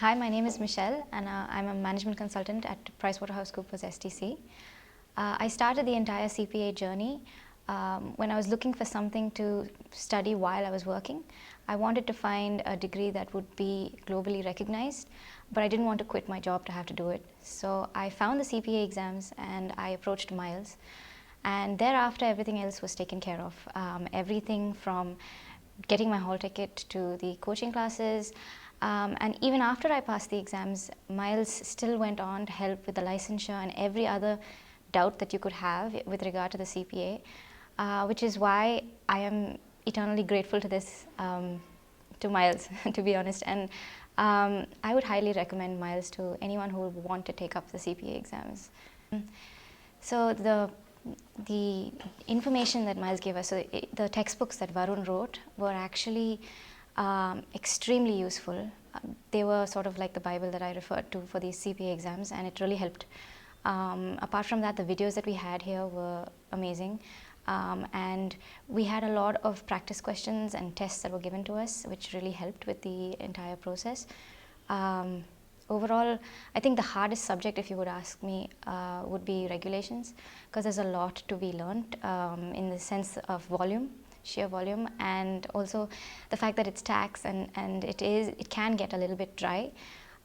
Hi, my name is Michelle, and I'm a management consultant at PricewaterhouseCoopers STC. I started the entire CPA journey when I was looking for something to study while I was working. I wanted to find a degree that would be globally recognized, but I didn't want to quit my job to have to do it. So I found the CPA exams and I approached Miles. And thereafter, everything else was taken care of. Everything from getting my hall ticket to the coaching classes. And even after I passed the exams, Miles still went on to help with the licensure and every other doubt that you could have with regard to the CPA, which is why I am eternally grateful to this, to Miles, to be honest. And I would highly recommend Miles to anyone who would want to take up the CPA exams. So the information that Miles gave us, so the textbooks that Varun wrote were actually extremely useful. They were sort of like the Bible that I referred to for these CPA exams, and it really helped. Apart from that, the videos that we had here were amazing. And we had a lot of practice questions and tests that were given to us, which really helped with the entire process. Overall, I think the hardest subject, if you would ask me, would be regulations, because there's a lot to be learned in the sense of volume, sheer volume, and also the fact that it's tax and it can get a little bit dry.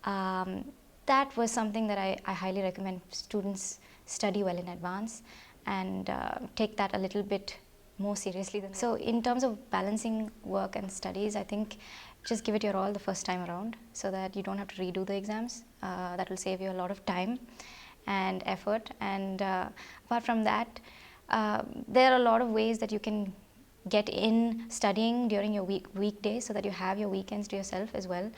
That was something that I highly recommend students study well in advance and take that a little bit more seriously. So in terms of balancing work and studies, I think just give it your all the first time around so that you don't have to redo the exams. That will save you a lot of time and effort. And apart from that, there are a lot of ways that you can get in studying during your weekdays so that you have your weekends to yourself as well.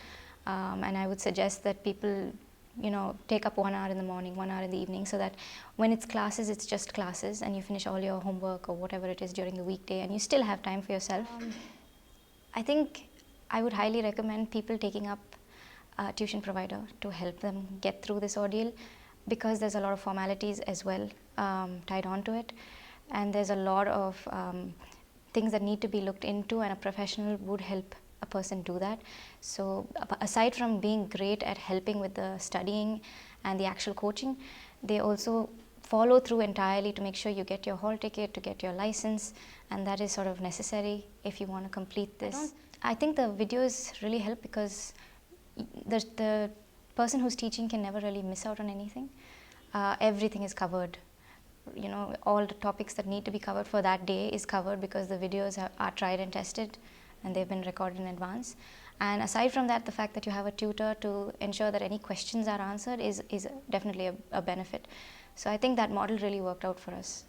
And I would suggest that people take up 1 hour in the morning, 1 hour in the evening, so that when it's classes, it's just classes and you finish all your homework or whatever it is during the weekday and you still have time for yourself. I think I would highly recommend people taking up a tuition provider to help them get through this ordeal, because there's a lot of formalities as well tied on to it, and there's a lot of things that need to be looked into, and a professional would help a person do that. So aside from being great at helping with the studying and the actual coaching, they also follow through entirely to make sure you get your hall ticket, to get your license, and that is sort of necessary if you want to complete this. I think the videos really help because the person who's teaching can never really miss out on anything. Everything is covered. All the topics that need to be covered for that day is covered because the videos are tried and tested and they've been recorded in advance. And aside from that, the fact that you have a tutor to ensure that any questions are answered is definitely a benefit. So I think that model really worked out for us.